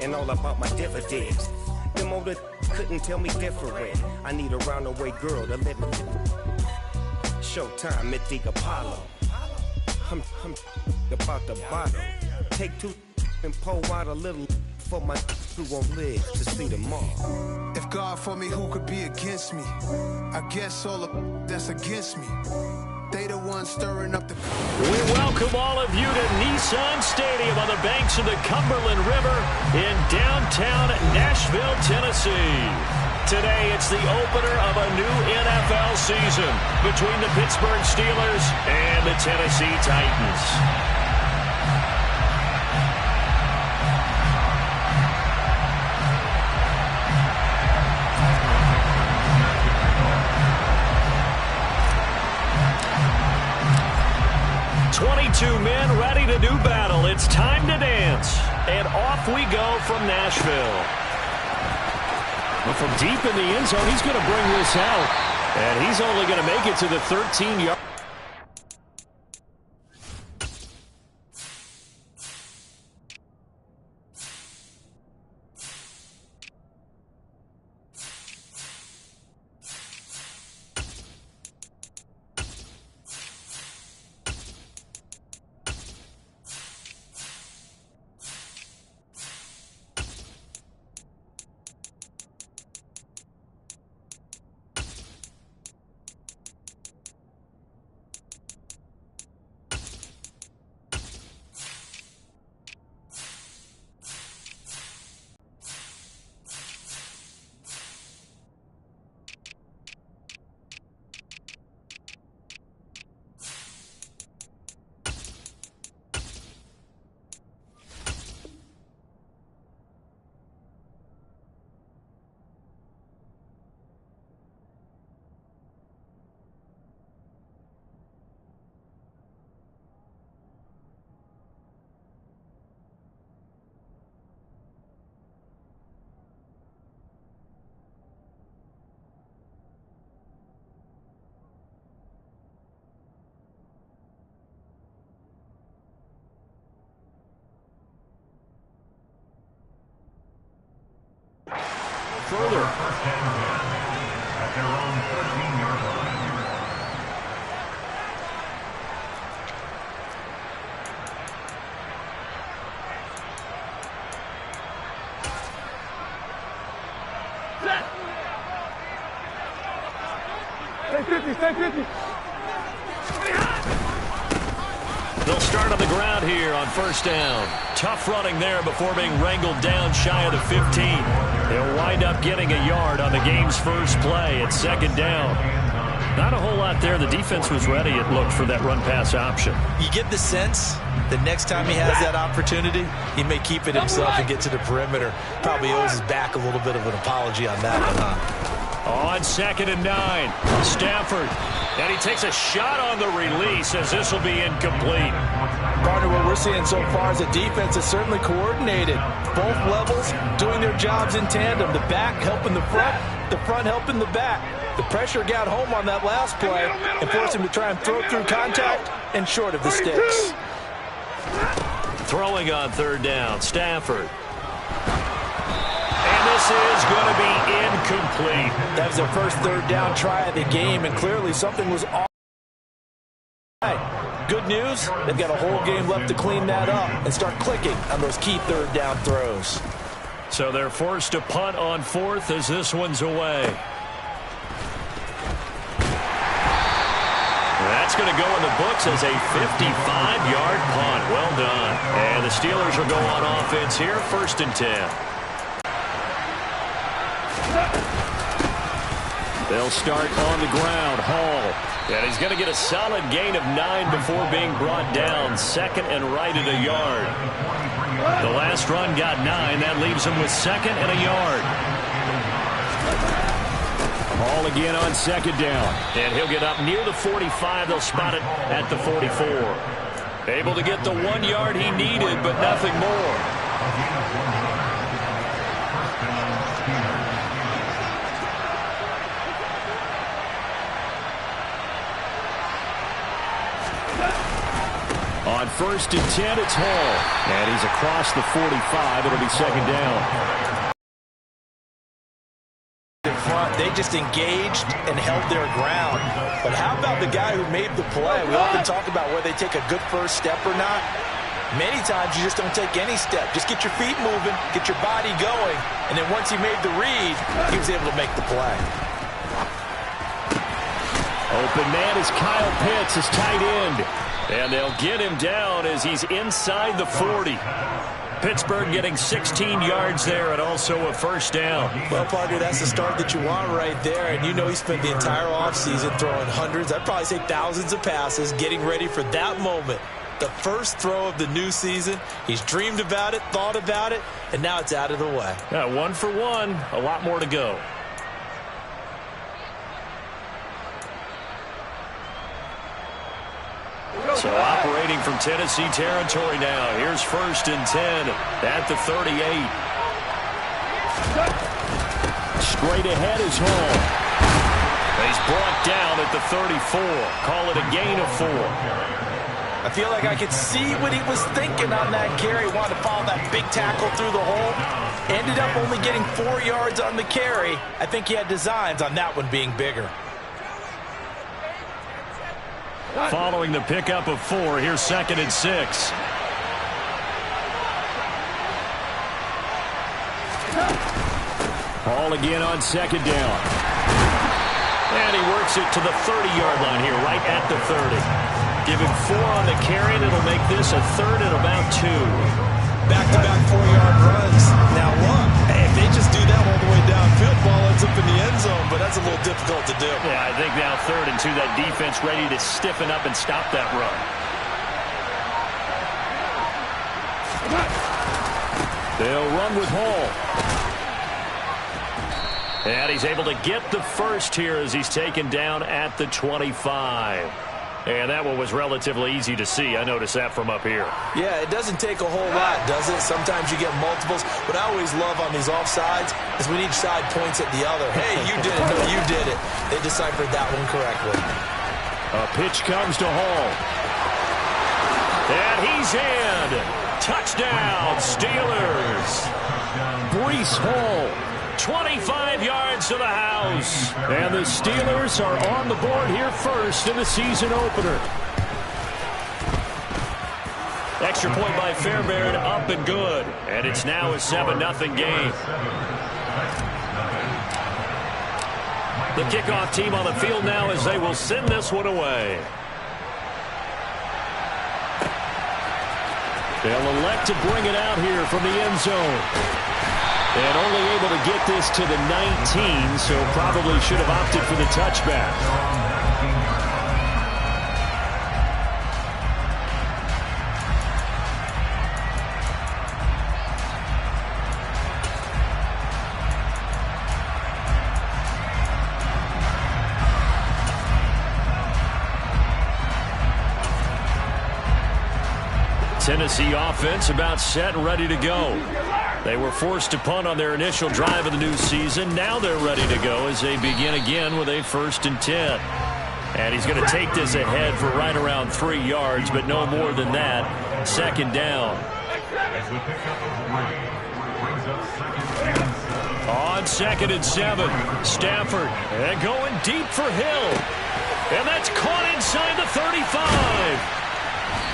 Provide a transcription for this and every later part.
and all about my dividends. Them older couldn't tell me different. I need a roundaway girl to live with. Showtime at the Apollo. I'm about the bottom. Take two and pour out a little for my who won't live to see tomorrow. If God for me, who could be against me? I guess all of that's against me. They the ones stirring up the... We welcome all of you to Nissan Stadium on the banks of the Cumberland River in downtown Nashville, Tennessee. Today, it's the opener of a new NFL season between the Pittsburgh Steelers and the Tennessee Titans. Two men ready to do battle. It's time to dance. And off we go from Nashville. Well, from deep in the end zone, he's going to bring this out. And he's only going to make it to the 13-yard. Further. At their own 13-yard line. Stay 50. They'll start on the ground here on first down. Tough running there before being wrangled down shy of the 15. They'll wind up getting a yard on the game's first play at second down. Not a whole lot there. The defense was ready, it looked, for that run-pass option. You get the sense that next time he has that opportunity, he may keep it himself and get to the perimeter. Probably owes his back a little bit of an apology on that one, huh? On 2nd and 9, Stafford. And he takes a shot on the release as this will be incomplete. Partner, what we're seeing so far is the defense is certainly coordinated. Both levels doing their jobs in tandem. The back helping the front helping the back. The pressure got home on that last play and forced him to try and throw through contact and short of the sticks. Throwing on 3rd down, Stafford. And this is going to be incomplete. That was their first 3rd down try of the game, and clearly something was off. Good news, they've got a whole game left to clean that up and start clicking on those key 3rd down throws. So they're forced to punt on 4th as this one's away. That's going to go in the books as a 55-yard punt. Well done. And the Steelers will go on offense here, 1st and 10. They'll start on the ground. Hall. And he's going to get a solid gain of 9 before being brought down. 2nd and right at a yard. The last run got 9. That leaves him with 2nd and a yard. Hall again on 2nd down. And he'll get up near the 45. They'll spot it at the 44. Able to get the 1 yard he needed, but nothing more. On first and 10. It's Hall. And he's across the 45. It'll be second down. In front, they just engaged and held their ground. But how about the guy who made the play? We often talk about whether they take a good first step or not. Many times you just don't take any step. Just get your feet moving, get your body going, and then once he made the read, he was able to make the play. Open man is Kyle Pitts, his tight end. And they'll get him down as he's inside the 40. Pittsburgh getting 16 yards there and also a first down. Well, partner, that's the start that you want right there. And you know he spent the entire offseason throwing hundreds, I'd probably say thousands of passes, getting ready for that moment. The first throw of the new season. He's dreamed about it, thought about it, and now it's out of the way. Yeah, 1 for 1. A lot more to go. So operating from Tennessee territory now. Here's first and 10 at the 38. Straight ahead is Hall. He's brought down at the 34. Call it a gain of 4. I feel like I could see what he was thinking on that carry. Wanted to follow that big tackle through the hole. Ended up only getting 4 yards on the carry. I think he had designs on that one being bigger. Following the pickup of 4, here's second and 6. Hall again on second down. And he works it to the 30-yard line here, right at the 30. Give him 4 on the carry, and it'll make this a third and about 2. Back-to-back 4-yard runs. Now look, if they just do that all the way downfield, ball ends up in the end zone, but that's a little difficult to do. Yeah, I think now third and 2, that defense ready to stiffen up and stop that run. They'll run with Hall. And he's able to get the first here as he's taken down at the 25. And that one was relatively easy to see. I noticed that from up here. Yeah, it doesn't take a whole lot, does it? Sometimes you get multiples. What I always love on these offsides is when each side points at the other. Hey, you did it. No, you did it. They deciphered that one correctly. A pitch comes to Hall. And he's in. Touchdown, Steelers. Breece Hall. 25 yards to the house. And the Steelers are on the board here first in the season opener. Extra point by Fairbairn, up and good. And it's now a 7-0 game. The kickoff team on the field now as they will send this one away. They'll elect to bring it out here from the end zone. And only able to get this to the 19, so probably should have opted for the touchback. Tennessee offense about set and ready to go. They were forced to punt on their initial drive of the new season. Now they're ready to go as they begin again with a 1st and 10. And he's going to take this ahead for right around 3 yards, but no more than that. Second down. On 2nd and 7, Stafford. And going deep for Hill. And that's caught inside the 35.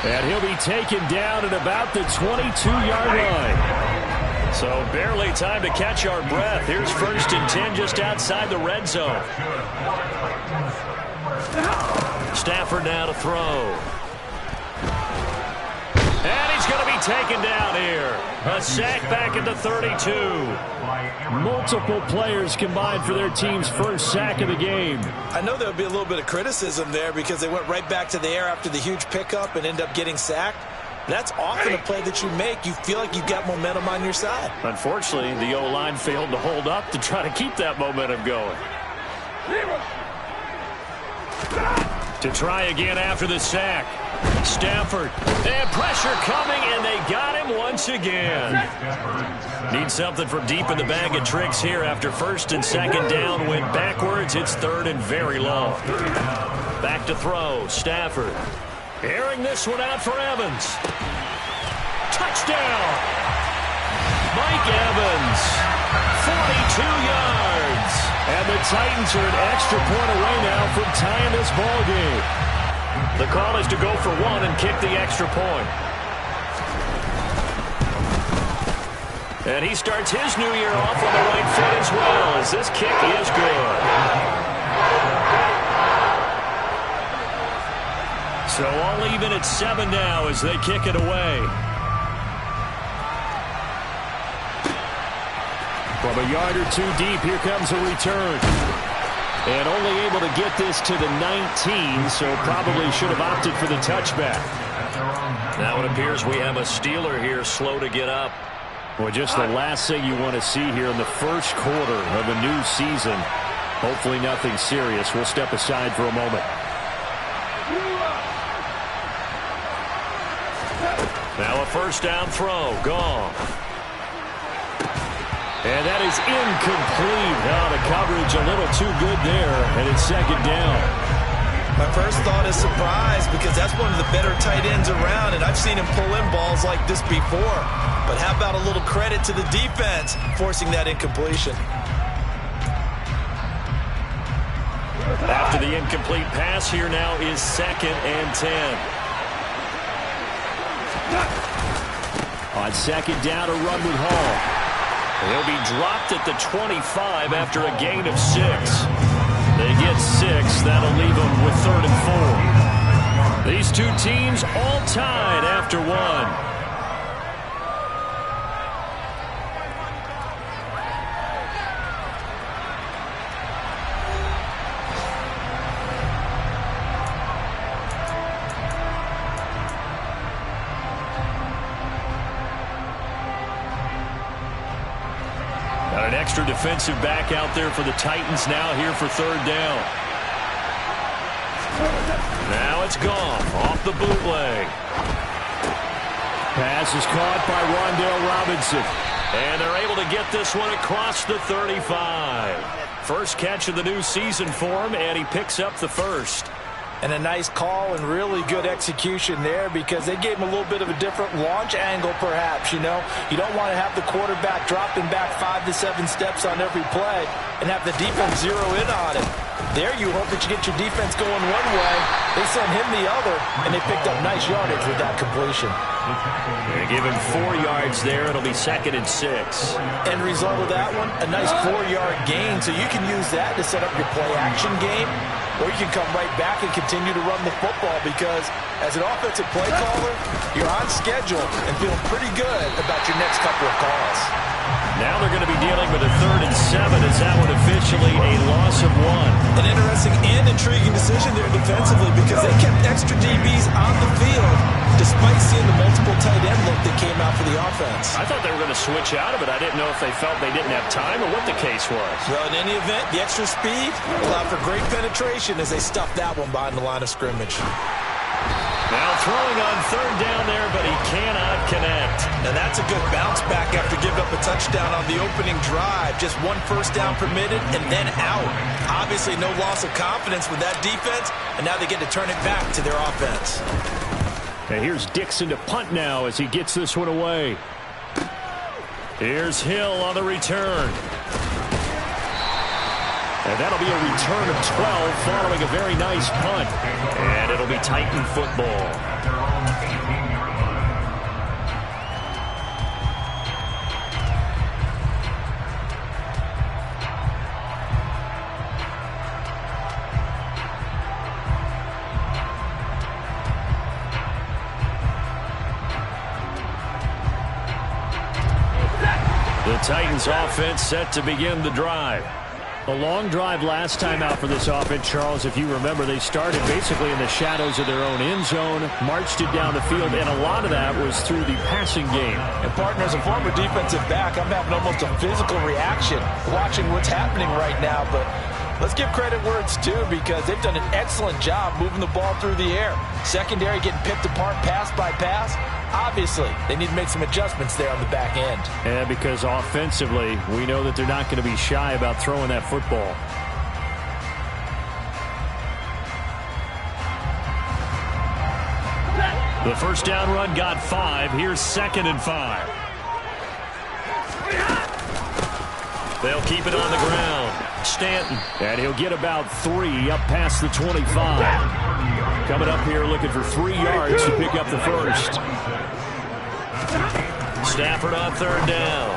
And he'll be taken down at about the 22-yard line. So barely time to catch our breath. Here's 1st and 10 just outside the red zone. Stafford now to throw. And he's going to be taken down here. A sack back at the 32. Multiple players combined for their team's first sack of the game. I know there'll be a little bit of criticism there because they went right back to the air after the huge pickup and end up getting sacked. That's often a play that you make. You feel like you've got momentum on your side. Unfortunately, the O-line failed to hold up to try to keep that momentum going. To try again after the sack. Stafford. And pressure coming, and they got him once again. Need something from deep in the bag of tricks here after 1st and 2nd down. Went backwards. It's 3rd and very long. Back to throw. Stafford. Airing this one out for Evans. Touchdown! Mike Evans, 42 yards. And the Titans are an extra point away now from tying this ball game. The call is to go for one and kick the extra point. And he starts his new year off on the right foot as well, as this kick is good. So all even at 7 now as they kick it away. From a yard or two deep, here comes a return. And only able to get this to the 19, so probably should have opted for the touchback. Now it appears we have a Steeler here slow to get up. Well, just the last thing you want to see here in the first quarter of a new season. Hopefully nothing serious. We'll step aside for a moment. Now a first down throw. Gone. And that is incomplete. Oh, the coverage a little too good there, and it's second down. My first thought is surprise, because that's one of the better tight ends around, and I've seen him pull in balls like this before. But how about a little credit to the defense forcing that incompletion? After the incomplete pass, here now is 2nd and 10. On second down, a run with Hall. He'll be dropped at the 25 after a gain of 6. They get 6. That'll leave them with 3rd and 4. These two teams all tied after 1. An extra defensive back out there for the Titans now here for 3rd down. Now it's gone off the bootleg. Pass is caught by Rondale Robinson. And they're able to get this one across the 35. First catch of the new season for him, and he picks up the first. And a nice call and really good execution there, because they gave him a little bit of a different launch angle perhaps, you know. You don't want to have the quarterback dropping back 5 to 7 steps on every play and have the defense zero in on it. There you hope that you get your defense going one way. They sent him the other, and they picked up nice yardage with that completion. They give him 4 yards there. It'll be 2nd and 6. End result of that one, a nice 4-yard gain, so you can use that to set up your play-action game. Or you can come right back and continue to run the football, because as an offensive play caller, you're on schedule and feeling pretty good about your next couple of calls. Now they're going to be dealing with a 3rd and 7 as that one officially a loss of 1. An interesting and intriguing decision there defensively, because they kept extra DBs on the field despite seeing the multiple tight end look that came out for the offense. I thought they were going to switch out of it. I didn't know if they felt they didn't have time or what the case was. Well, in any event, the extra speed allowed for great penetration as they stuffed that one behind the line of scrimmage. Now throwing on 3rd down there, but he cannot connect. Now that's a good bounce back after giving up a touchdown on the opening drive. Just 1 first down permitted and then out. Obviously no loss of confidence with that defense, and now they get to turn it back to their offense. And here's Dixon to punt now as he gets this one away. Here's Hill on the return. And that'll be a return of 12 following a very nice punt. And it'll be Titan football. The Titans offense set to begin the drive. A long drive last time out for this offense, Charles. If you remember, they started basically in the shadows of their own end zone, marched it down the field, and a lot of that was through the passing game. And, partner, as a former defensive back, I'm having almost a physical reaction watching what's happening right now. But let's give credit where it's due, because they've done an excellent job moving the ball through the air. Secondary getting picked apart pass by pass. Obviously, they need to make some adjustments there on the back end. Yeah, because offensively, we know that they're not going to be shy about throwing that football. The first down run got 5. Here's 2nd and 5. They'll keep it on the ground. Stanton, and he'll get about 3 up past the 25. Coming up here looking for 3 yards to pick up the first. Stafford on 3rd down.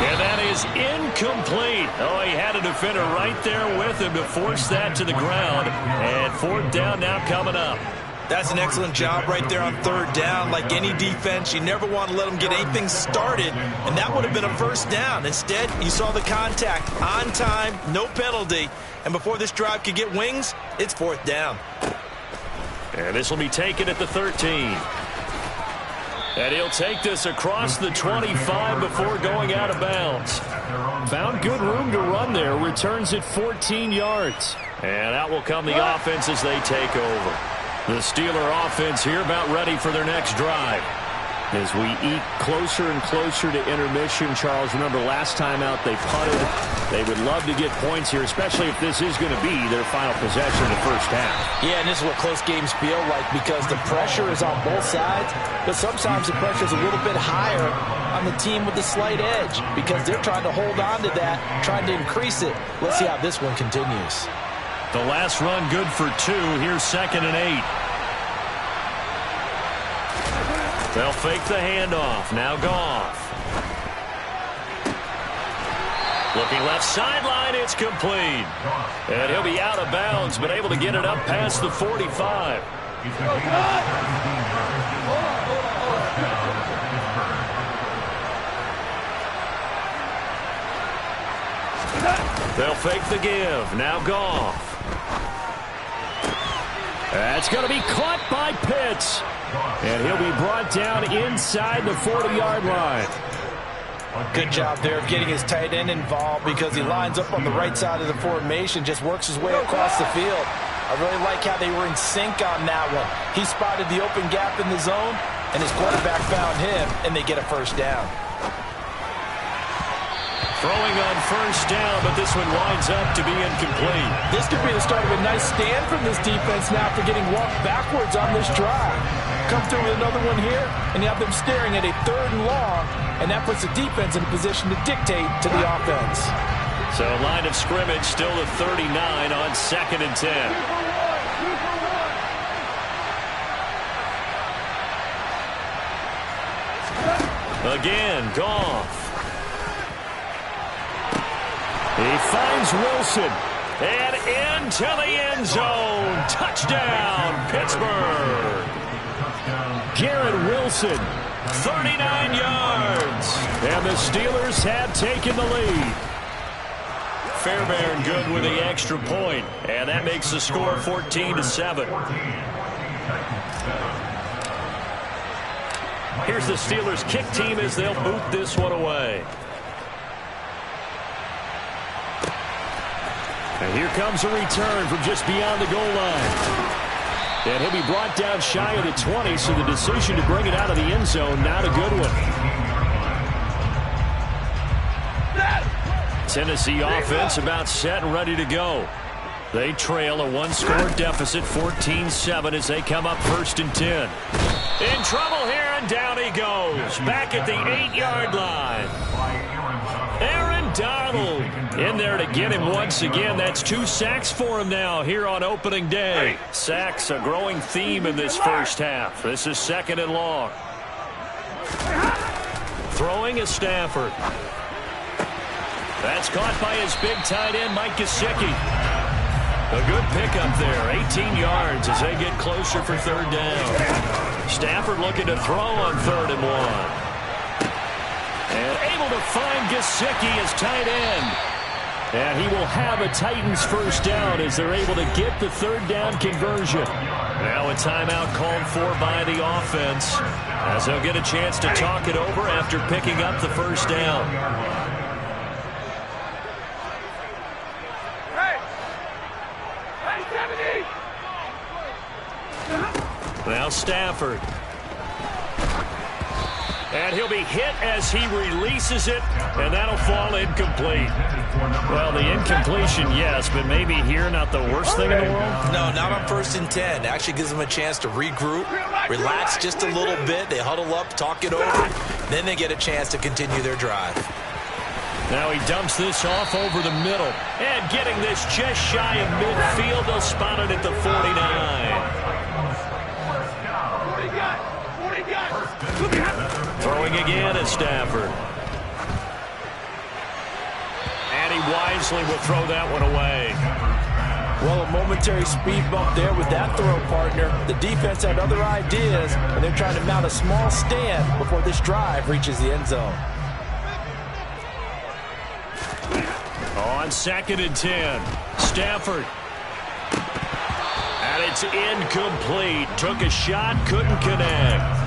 And that is incomplete. Oh, he had a defender right there with him to force that to the ground. And 4th down now coming up. That's an excellent job right there on 3rd down. Like any defense, you never want to let them get anything started, and that would have been a first down. Instead, you saw the contact on time, no penalty, and before this drive could get wings, it's 4th down. And this will be taken at the 13. And he'll take this across the 25 before going out of bounds. Found good room to run there. Returns it 14 yards. And out will come the offense as they take over. The Steeler offense here about ready for their next drive. As we eat closer and closer to intermission, Charles, remember last time out they punted. They would love to get points here, especially if this is going to be their final possession in the first half. Yeah, and this is what close games feel like because the pressure is on both sides, but sometimes the pressure is a little bit higher on the team with the slight edge because they're trying to hold on to that, trying to increase it. Let's see how this one continues. The last run good for 2. Here's 2nd and 8. They'll fake the handoff. Now Goff. Looking left sideline. It's complete. And he'll be out of bounds, but able to get it up past the 45. They'll fake the give. Now Goff. That's going to be caught by Pitts. And he'll be brought down inside the 40-yard line. Good job there of getting his tight end involved because he lines up on the right side of the formation, just works his way across the field. I really like how they were in sync on that one. He spotted the open gap in the zone, and his quarterback found him, and they get a first down. Throwing on first down, but this one winds up to be incomplete. This could be the start of a nice stand from this defense now for getting walked backwards on this drive. Come through with another one here, and you have them staring at a 3rd and long, and that puts the defense in a position to dictate to the offense. So line of scrimmage still at 39 on 2nd and 10. Again, Goff. He finds Wilson. And into the end zone. Touchdown, Pittsburgh. Garrett Wilson, 39 yards. And the Steelers have taken the lead. Fairbairn good with the extra point. And that makes the score 14-7. Here's the Steelers kick team as they'll boot this one away. And here comes a return from just beyond the goal line. And he'll be brought down shy of the 20, so the decision to bring it out of the end zone, not a good one. Tennessee offense about set and ready to go. They trail a 1-score deficit, 14-7, as they come up 1st and 10. In trouble here, and down he goes. Back at the 8-yard line. Aaron Donald in there to get him once again. That's 2 sacks for him now here on opening day. Sacks, a growing theme in this first half. This is 2nd and long. Throwing is Stafford. That's caught by his big tight end, Mike Gesicki. A good pickup there, 18 yards as they get closer for 3rd down. Stafford looking to throw on 3rd and 1. And able to find Gesicki as tight end. And he will have a Titans first down as they're able to get the 3rd down conversion. Now a timeout called for by the offense as they'll get a chance to talk it over after picking up the first down. Now Stafford. And he'll be hit as he releases it, and that'll fall incomplete. Well, the incompletion, yes, but maybe here not the worst thing in the world? No, not on 1st and 10. Actually gives them a chance to regroup, relax just a little bit. They huddle up, talk it over, then they get a chance to continue their drive. Now he dumps this off over the middle. And getting this just shy of midfield, they'll spot it at the 49. Throwing again at Stafford. And he wisely will throw that one away. Well, a momentary speed bump there with that throw, partner. The defense had other ideas, and they're trying to mount a small stand before this drive reaches the end zone. On 2nd and 10, Stafford. And it's incomplete. Took a shot, couldn't connect.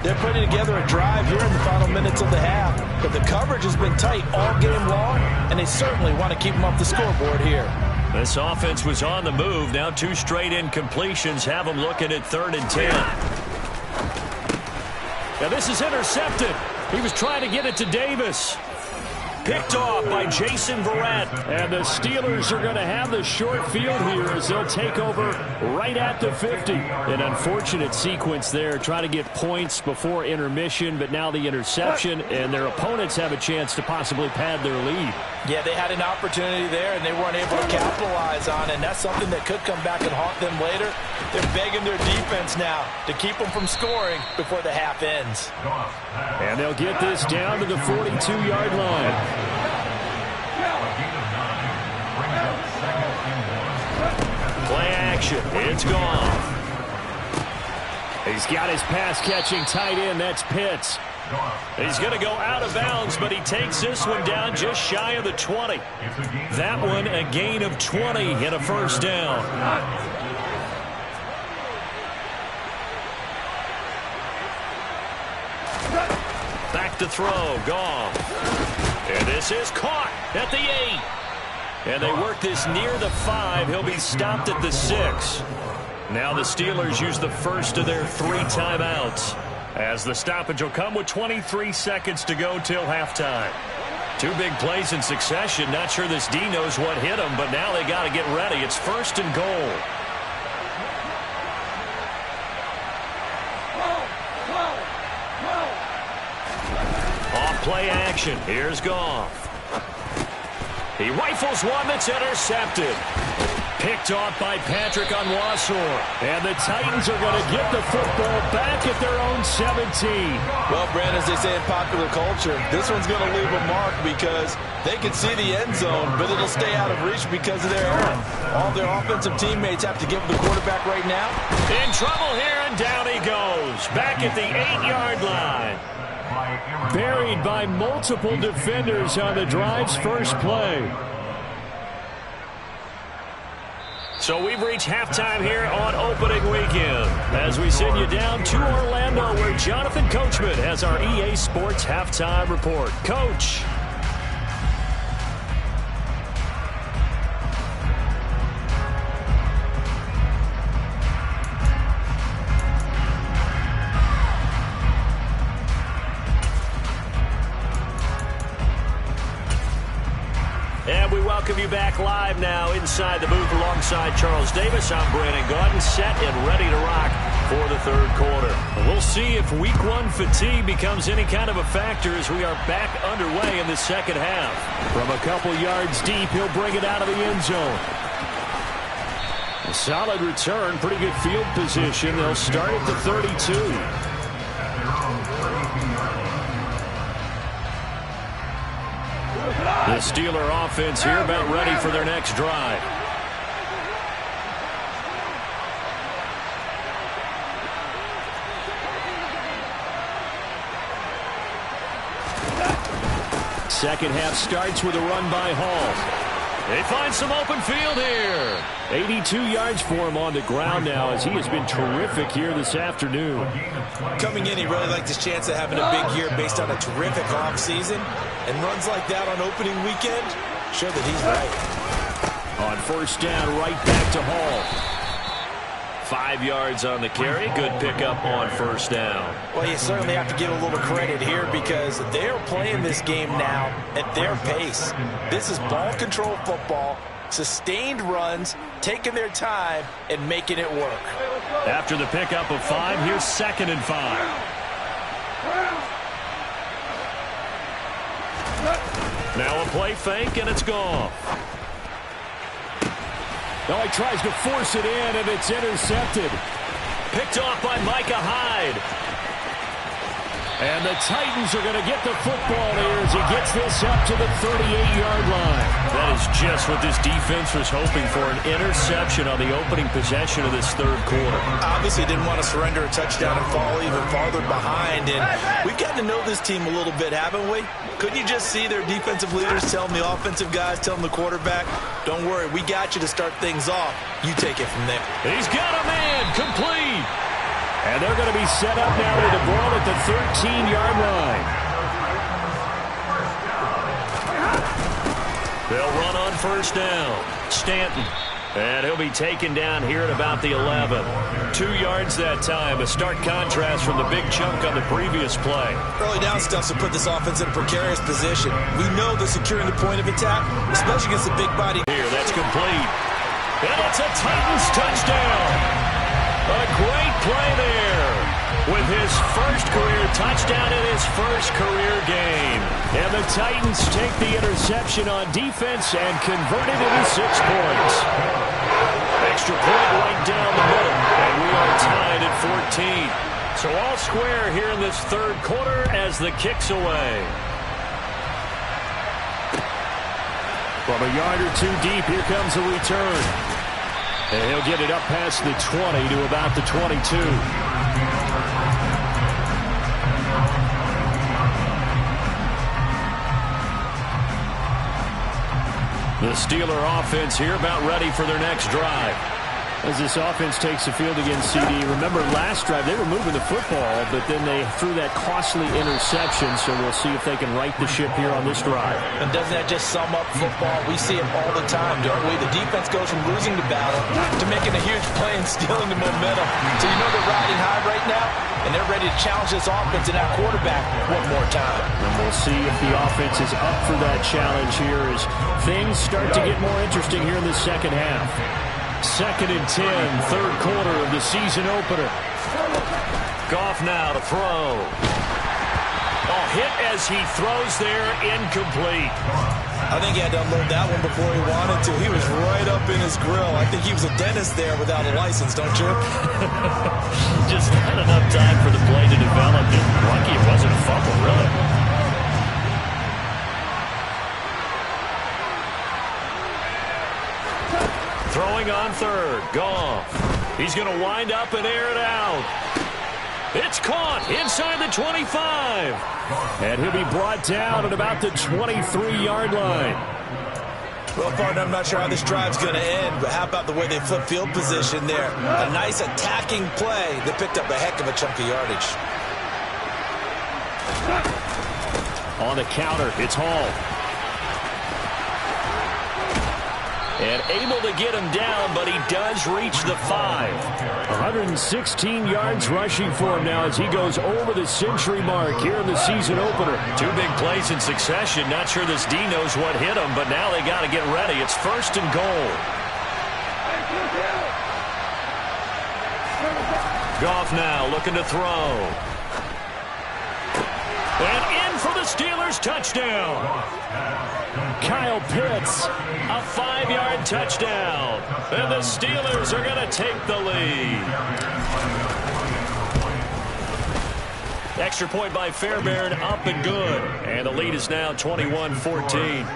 They're putting together a drive here in the final minutes of the half, but the coverage has been tight all game long, and they certainly want to keep them off the scoreboard here. This offense was on the move. Now 2 straight incompletions have them looking at 3rd and 10. Now this is intercepted. He was trying to get it to Davis. Picked off by Jason Verrett. And the Steelers are going to have the short field here as they'll take over right at the 50. An unfortunate sequence there, trying to get points before intermission, but now the interception, and their opponents have a chance to possibly pad their lead. Yeah, they had an opportunity there, and they weren't able to capitalize on it, and that's something that could come back and haunt them later. They're begging their defense now to keep them from scoring before the half ends. And they'll get this down to the 42-yard line. Play action. It's gone. He's got his pass-catching tight end. That's Pitts. He's going to go out of bounds, but he takes this one down just shy of the 20. That one a gain of 20 and a first down. Back to throw. Gone. And this is caught at the 8. And they work this near the 5. He'll be stopped at the 6. Now the Steelers use the first of their 3 timeouts, as the stoppage will come with 23 seconds to go till halftime. 2 big plays in succession. Not sure this D knows what hit him, but now they got to get ready. It's 1st and goal. Off play action. Here's Goff. He rifles one that's intercepted. Picked off by Patrick Onwuasor. And the Titans are going to get the football back at their own 17. Well, Brandon, as they say in popular culture, this one's going to leave a mark because they can see the end zone, but it'll stay out of reach because of their error. All their offensive teammates have to give the quarterback right now. In trouble here, and down he goes. Back at the 8-yard line. Buried by multiple defenders on the drive's first play. So we've reached halftime here on opening weekend as we send you down to Orlando, where Jonathan Coachman has our EA Sports halftime report. Coach. And we welcome you back live now inside the booth alongside Charles Davis. I'm Brandon Gaudin, set and ready to rock for the 3rd quarter. We'll see if week 1 fatigue becomes any kind of a factor as we are back underway in the second half. From a couple yards deep, he'll bring it out of the end zone. A solid return, pretty good field position. They'll start at the 32. The Steeler offense here about ready for their next drive. Second half starts with a run by Hall. They find some open field here. 82 yards for him on the ground now, as he has been terrific here this afternoon. Coming in, he really liked his chance of having a big year based on a terrific offseason. And runs like that on opening weekend show that he's right. On first down, right back to Hall. 5 yards on the carry. Good pickup on first down. Well, you certainly have to give a little credit here because they're playing this game now at their pace. This is ball control football, sustained runs, taking their time, and making it work. After the pickup of 5, here's 2nd and 5. Now a play fake, and it's gone. Now he tries to force it in, and it's intercepted. Picked off by Micah Hyde. And the Titans are going to get the football here as he gets this up to the 38-yard line. That is just what this defense was hoping for, an interception on the opening possession of this third quarter. Obviously didn't want to surrender a touchdown and fall even farther behind. And we've gotten to know this team a little bit, haven't we? Couldn't you just see their defensive leaders telling the offensive guys, telling the quarterback, don't worry, we got you to start things off. You take it from there. He's got a man, complete. And they're going to be set up now with the ball at the 13-yard line. They'll run on first down. Stanton. And he'll be taken down here at about the 11. 2 yards that time. A stark contrast from the big chunk on the previous play. Early down stuff to put this offense in a precarious position. We know they're securing the point of attack, especially against the big body. Here, that's complete. And it's a Titans touchdown. A great play there with his first career touchdown in his first career game. And the Titans take the interception on defense and convert it into 6 points. Extra point right down the middle, and we are tied at 14. So all square here in this third quarter as the kick's away. From a yard or 2 deep, here comes the return. And he'll get it up past the 20 to about the 22. The Steeler offense here about ready for their next drive. As this offense takes the field against CD, remember last drive they were moving the football, but then they threw that costly interception, so we'll see if they can right the ship here on this drive. And doesn't that just sum up football? We see it all the time, don't we? The defense goes from losing the battle to making a huge play and stealing the momentum. So you know they're riding high right now, and they're ready to challenge this offense and that quarterback one more time. And we'll see if the offense is up for that challenge here as things start to get more interesting here in the second half. 2nd and 10, third quarter of the season opener. Goff now to throw. Oh, hit as he throws there, incomplete. I think he had to unload that one before he wanted to. He was right up in his grill. I think he was a dentist there without a license, don't you? Just not enough time for the play to develop. And lucky it wasn't a fumble, really. Throwing on third, Goff. He's going to wind up and air it out. It's caught inside the 25. And he'll be brought down at about the 23-yard line. Well, partner, I'm not sure how this drive's going to end, but how about the way they flip field position there? A nice attacking play that picked up a heck of a chunk of yardage. On the counter, it's Hall. And able to get him down, but he does reach the 5. 116 yards rushing for him now as he goes over the century mark here in the season opener. 2 big plays in succession. Not sure this D knows what hit him, but now they got to get ready. It's 1st and goal. Goff now looking to throw. And in for the Steelers touchdown. Kyle Pitts, a 5-yard touchdown. And the Steelers are going to take the lead. Extra point by Fairbairn, up and good. And the lead is now 21-14.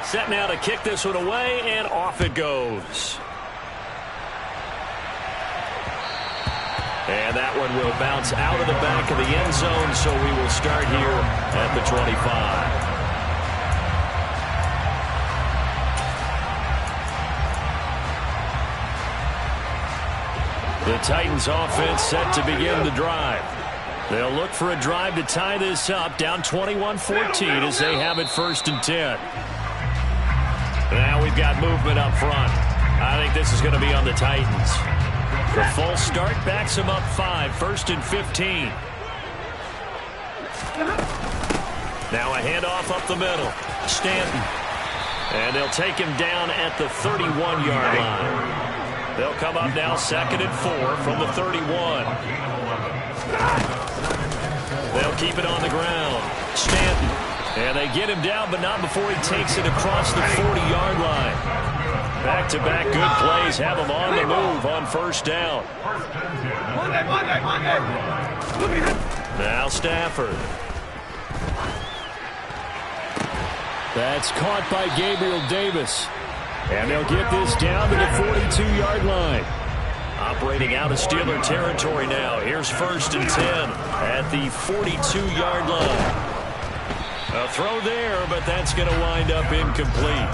Set now to kick this one away, and off it goes. And that one will bounce out of the back of the end zone, so we will start here at the 25. The Titans offense set to begin the drive. They'll look for a drive to tie this up, down 21-14 as they have it 1st and 10. we've got movement up front. I think this is going to be on the Titans. The false start backs them up 5, 1st and 15. Now a handoff up the middle. Stanton. And they'll take him down at the 31-yard line. They'll come up now 2nd and 4 from the 31. They'll keep it on the ground. Stanton. And they get him down, but not before he takes it across the 40-yard line. Back-to-back good plays have him on the move on 1st down. Now Stafford. That's caught by Gabriel Davis. And they'll get this down to the 42-yard line. Operating out of Steeler territory now. Here's 1st and 10 at the 42-yard line. A throw there, but that's going to wind up incomplete.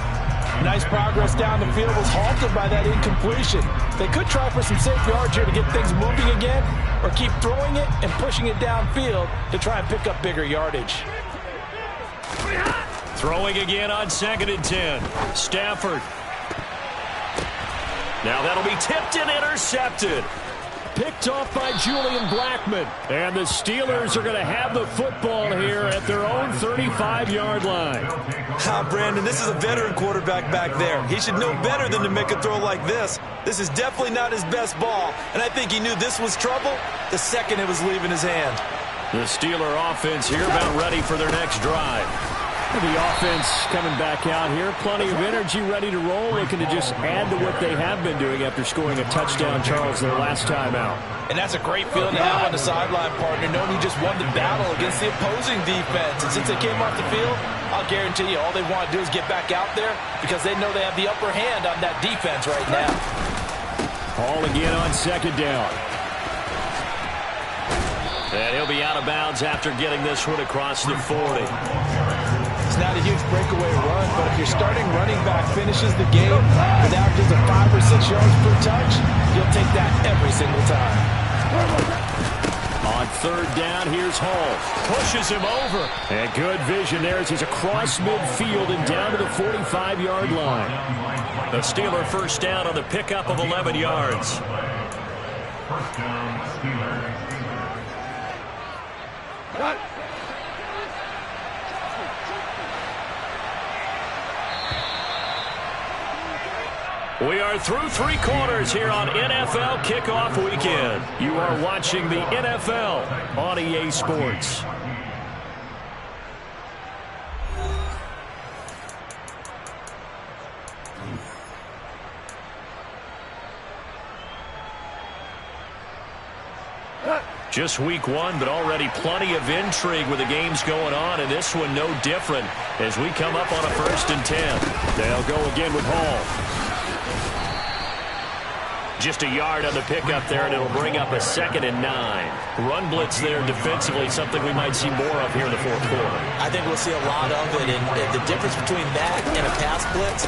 Nice progress down the field was halted by that incompletion. They could try for some safe yards here to get things moving again, or keep throwing it and pushing it downfield to try and pick up bigger yardage. Throwing again on 2nd and 10. Stafford. Now that'll be tipped and intercepted. Picked off by Julian Blackmon. And the Steelers are going to have the football here at their own 35-yard line. Brandon, this is a veteran quarterback back there. He should know better than to make a throw like this. This is definitely not his best ball, and I think he knew this was trouble the second it was leaving his hand. The Steeler offense here about ready for their next drive. The offense coming back out here. Plenty of energy, ready to roll, looking to just add to what they have been doing after scoring a touchdown, Charles, their last time out. And that's a great feeling to have on the sideline, partner, knowing you just won the battle against the opposing defense. And since they came off the field, I'll guarantee you all they want to do is get back out there because they know they have the upper hand on that defense right now. Hall again on 2nd down. And he'll be out of bounds after getting this one across the 40. It's not a huge breakaway run, but if your starting running back finishes the game with averages of 5 or 6 yards per touch, you'll take that every single time. On 3rd down, here's Hall. Pushes him over. And good vision there as he's across midfield and down to the 45-yard line. The Steeler 1st down on the pickup of 11 yards. First down, Steelers. We are through 3 quarters here on NFL Kickoff Weekend. You are watching the NFL on EA Sports. Just week 1, but already plenty of intrigue with the games going on, and this one no different as we come up on a 1st and 10. They'll go again with Hall. Just a yard on the pickup there, and it'll bring up a 2nd and 9. Run blitz there defensively, something we might see more of here in the 4th quarter. I think we'll see a lot of it, and the difference between that and a pass blitz,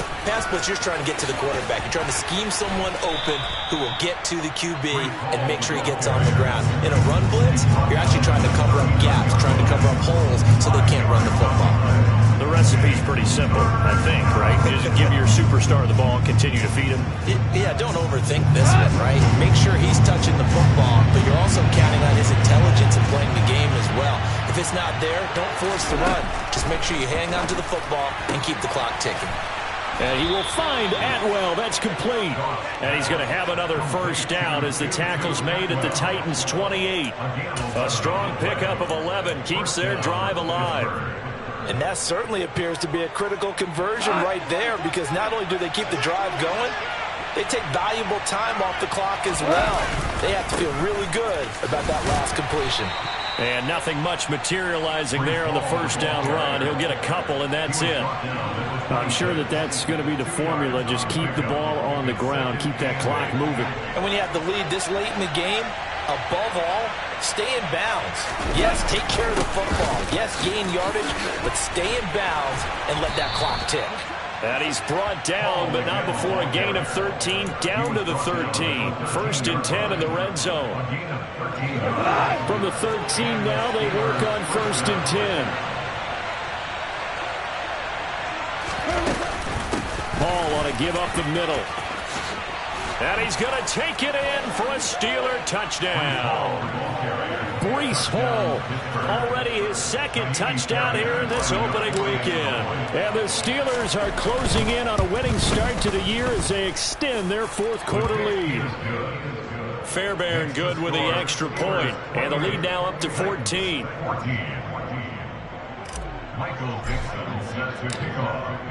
you're just trying to get to the quarterback. You're trying to scheme someone open who will get to the QB and make sure he gets on the ground. In a run blitz, you're actually trying to cover up gaps, trying to cover up holes so they can't run the football. The recipe's pretty simple, I think, right? Just give your superstar the ball and continue to feed him. Yeah, don't overthink this one, right? Make sure he's touching the football, but you're also counting on his intelligence in playing the game as well. If it's not there, don't force the run. Just make sure you hang on to the football and keep the clock ticking. And he will find Atwell. That's complete. And he's going to have another 1st down as the tackle's made at the Titans' 28. A strong pickup of 11 keeps their drive alive. And that certainly appears to be a critical conversion right there, because not only do they keep the drive going, they take valuable time off the clock as well. They have to feel really good about that last completion. And nothing much materializing there on the 1st down run. He'll get a couple, and that's it. I'm sure that's going to be the formula. Just keep the ball on the ground. Keep that clock moving. And when you have the lead this late in the game, above all, stay in bounds. Yes, take care of the football. Yes, gain yardage, but stay in bounds and let that clock tick. And he's brought down, but not before a gain of 13, down to the 13. 1st and 10 in the red zone. From the 13 now, they work on 1st and 10. Hall on to give up the middle. And he's going to take it in for a Steeler touchdown. Breece Hall, already his second touchdown here in this opening weekend. And the Steelers are closing in on a winning start to the year as they extend their fourth quarter lead. Fairbairn good with the extra point, and the lead now up to 14.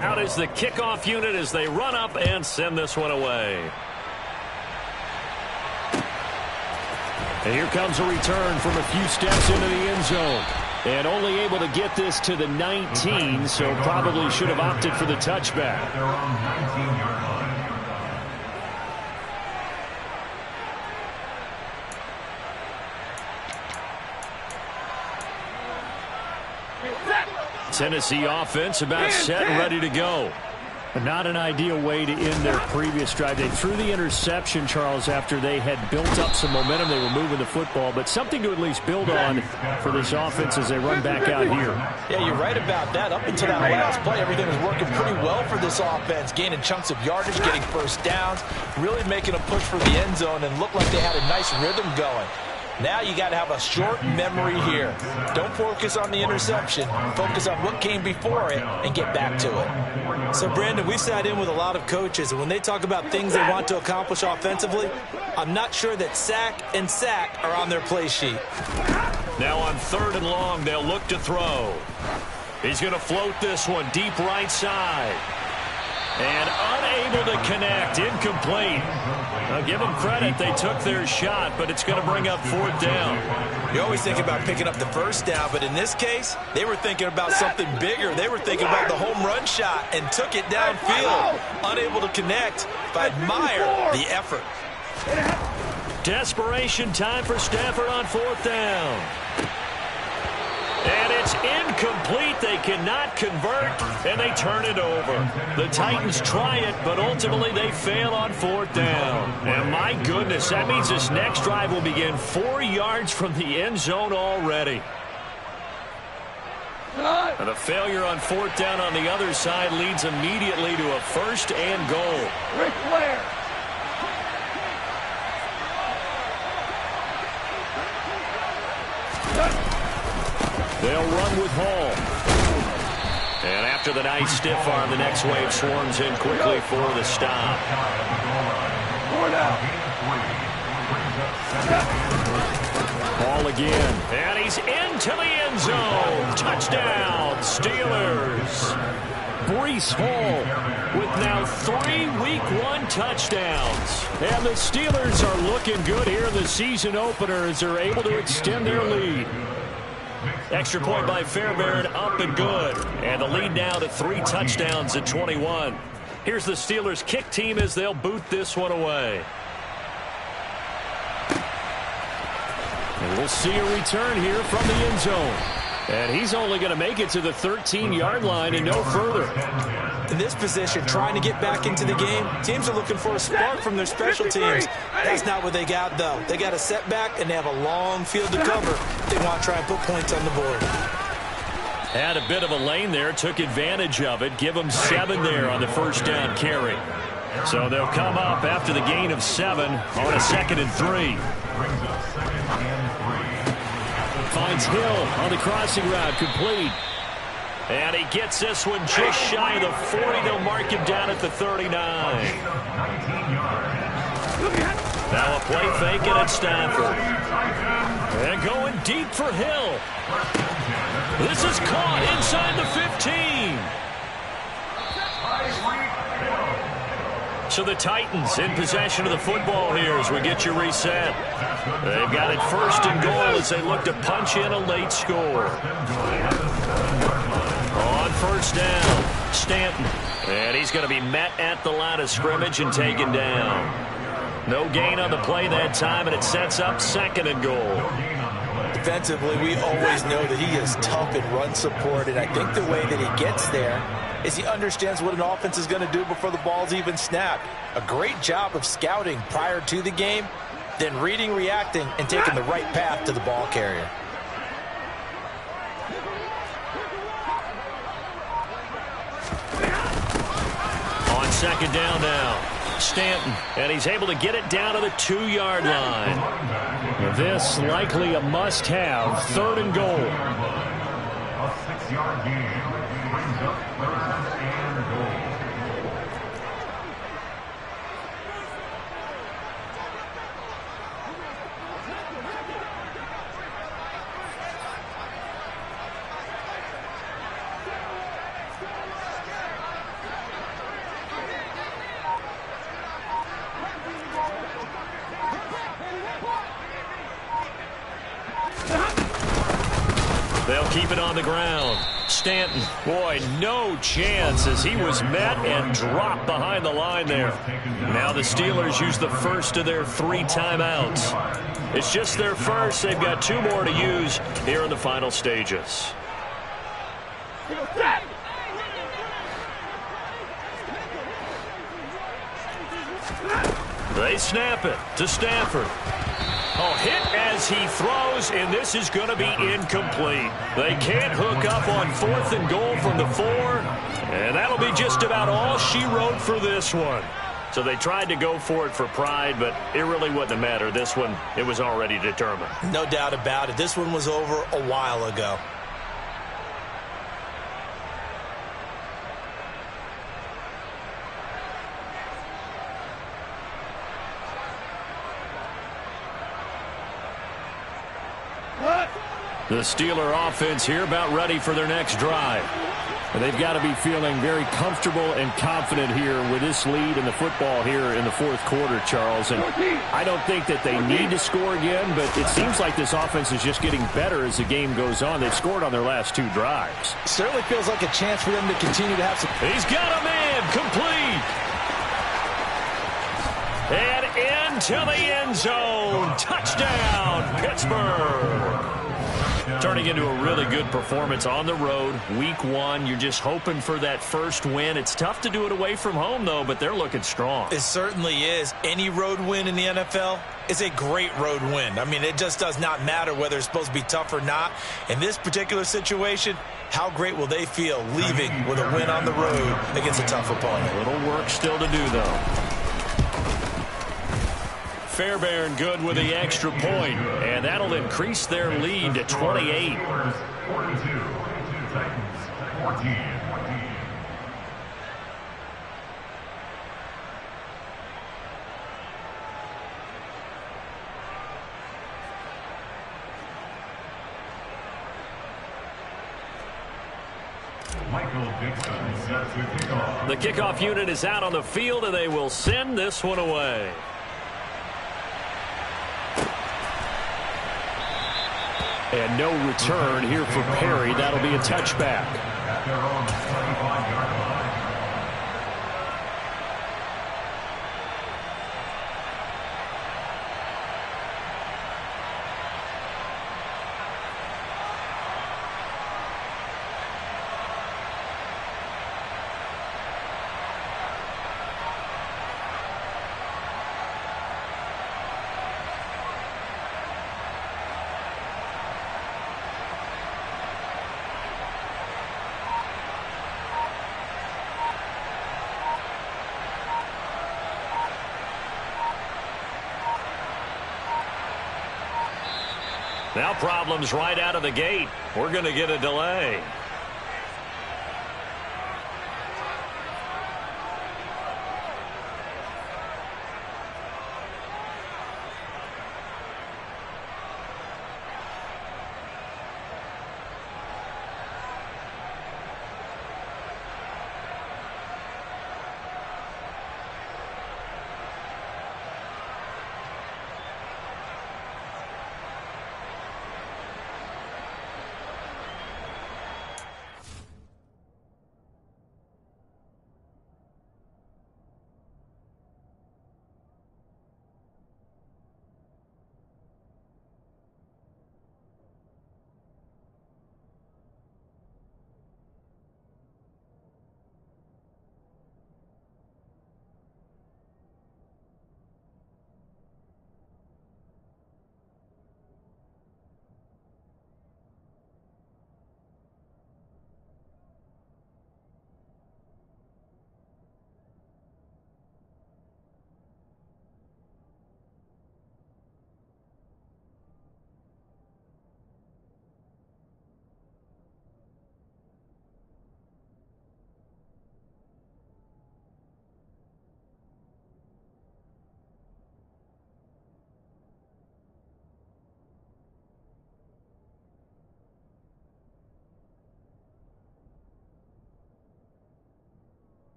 Out is the kickoff unit as they run up and send this one away. And here comes a return from a few steps into the end zone. And only able to get this to the 19, so probably should have opted for the touchback. Tennessee offense about set and ready to go. Not an ideal way to end their previous drive. They threw the interception, Charles, after they had built up some momentum. They were moving the football, but something to at least build on for this offense as they run back out here. Yeah, you're right about that. Up until that last play, everything was working pretty well for this offense, gaining chunks of yardage, getting first downs, really making a push for the end zone, and looked like they had a nice rhythm going. Now you got to have a short memory here. Don't focus on the interception. Focus on what came before it and get back to it. So, Brandon, we've sat in with a lot of coaches, and when they talk about things they want to accomplish offensively, I'm not sure that sack and sack are on their play sheet. Now on 3rd and long, they'll look to throw. He's going to float this one deep right side. And unable to connect, incomplete. I'll give them credit, they took their shot, but it's going to bring up 4th down. You always think about picking up the first down, but in this case, they were thinking about something bigger. They were thinking about the home run shot and took it downfield. Unable to connect, but I admire the effort. Desperation time for Stafford on 4th down. And it's incomplete. They cannot convert, and they turn it over. The Titans try it, but ultimately they fail on 4th down. And my goodness, that means this next drive will begin 4 yards from the end zone already. And the failure on 4th down on the other side leads immediately to a 1st and goal. Ric Flair. They'll run with Hall. And after the nice stiff arm, the next wave swarms in quickly for the stop. Hall again. And he's into the end zone. Touchdown, Steelers. Breece Hall with now 3 Week 1 touchdowns. And the Steelers are looking good here in the season opener as they're able to extend their lead. Extra point by Fairbairn, up and good. And the lead now to 3 touchdowns at 21. Here's the Steelers kick team as they'll boot this one away. And we'll see a return here from the end zone. And he's only going to make it to the 13-yard line and no further. In this position, trying to get back into the game, teams are looking for a spark from their special teams. That's not what they got, though. They got a setback, and they have a long field to cover. They want to try and put points on the board. Had a bit of a lane there, took advantage of it. Give them 7 there on the 1st down carry. So they'll come up after the gain of 7 on a 2nd and 3. Finds Hill on the crossing route, complete. And he gets this one just shy of the 40. They'll mark him down at the 39. Now a play fake and it's Stafford. And going deep for Hill. This is caught inside the 15. So the Titans in possession of the football here as we get you reset. They've got it 1st and goal as they look to punch in a late score. On 1st down, Stanton. And he's going to be met at the line of scrimmage and taken down. No gain on the play that time, and it sets up 2nd and goal. Defensively, we always know that he is tough in run support, and I think the way that he gets there is he understands what an offense is going to do before the ball's even snapped. A great job of scouting prior to the game, then reading, reacting, and taking the right path to the ball carrier. second down now. Stanton, and he's able to get it down to the 2-yard line. This likely a must-have, 3rd and goal. A 6-yard gain brings up 3rd and goal. They'll keep it on the ground. Stanton, boy, no chance as he was met and dropped behind the line there. Now the Steelers use the first of their 3 timeouts. It's just their first. They've got 2 more to use here in the final stages. They snap it to Stafford. Oh, hit as he throws, and this is going to be incomplete. They can't hook up on 4th and goal from the 4, and that'll be just about all she wrote for this one. So they tried to go for it for pride, but it really wouldn't have mattered. This one, it was already determined. No doubt about it. This one was over a while ago. The Steeler offense here about ready for their next drive. And they've got to be feeling very comfortable and confident here with this lead in the football here in the 4th quarter, Charles. And I don't think that they need to score again, but it seems like this offense is just getting better as the game goes on. They've scored on their last 2 drives. Certainly feels like a chance for them to continue to have some. He's got a man complete. And into the end zone. Touchdown, Pittsburgh. Turning into a really good performance on the road. Week 1, you're just hoping for that first win. It's tough to do it away from home, though, but they're looking strong. It certainly is. Any road win in the NFL is a great road win. I mean, it just does not matter whether it's supposed to be tough or not. In this particular situation, how great will they feel leaving with a win on the road against a tough opponent? A little work still to do, though. Fairbairn good with the extra point, and that'll increase their lead to 28. 42, Titans 14. Michael Dixon set to kick off. The kickoff unit is out on the field, and they will send this one away. And no return here for Perry. That'll be a touchback. At their own 25-yard line. Now problems right out of the gate. We're going to get a delay.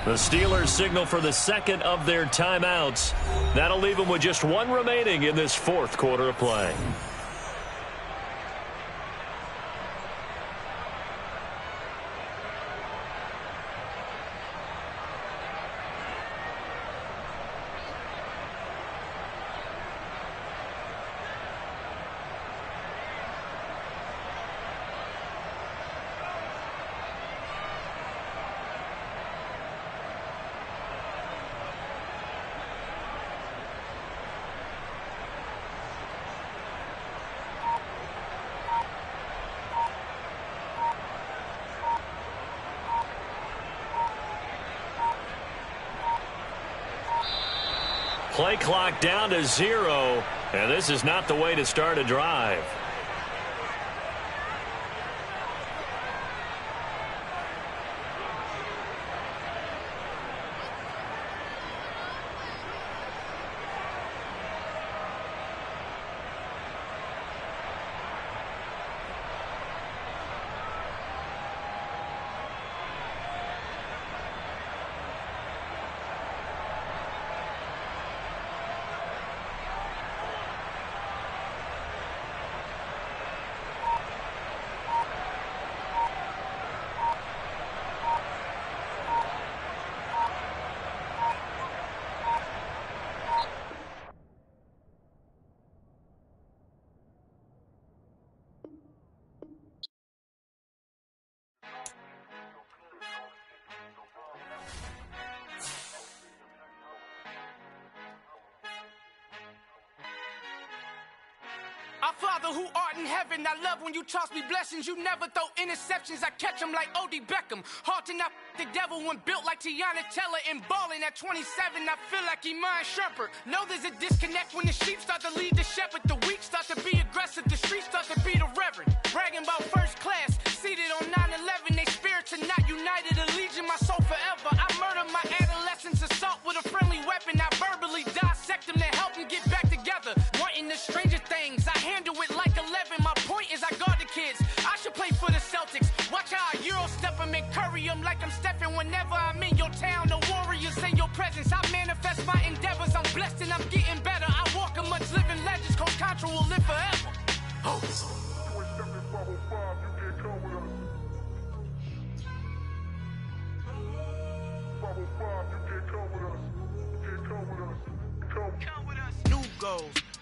The Steelers signal for the second of their timeouts. That'll leave them with just one remaining in this fourth quarter of play. Play clock down to 0, and this is not the way to start a drive. Our Father who art in heaven, I love when you toss me blessings. You never throw interceptions, I catch them like O.D. Beckham. Hard to not the devil when built like Tiana Teller and balling at 27. I feel like Iman Shumpert. Know there's a disconnect when the sheep start to lead the shepherd. The weak start to be aggressive, the streets start to be the reverend. Bragging about first class, seated on 9/11. They spirits are not united, a legion, my soul forever. I murder my adolescence, assault with a friendly weapon. I verbally dissect them to help them get back together. Wanting the stranger things, I handle it like 11. My point is I guard the kids. I should play for the Celtics. Watch how I Euro step them and curry them like I'm Stephen. Whenever I'm in your town, the Warriors in your presence. I manifest my endeavors. I'm blessed and I'm getting better. I walk amongst living legends. Coach Contra will live forever. Oh.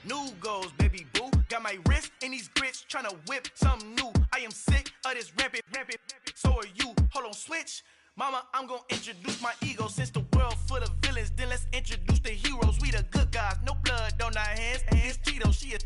New goals, baby boo. Got my wrist in these grits, tryna whip something new. I am sick of this rampant. So are you. Hold on, switch. Mama, I'm gonna introduce my ego. Since the world full of villains, then let's introduce the heroes. We the good guys, no blood on our hands. It's Cheeto, she is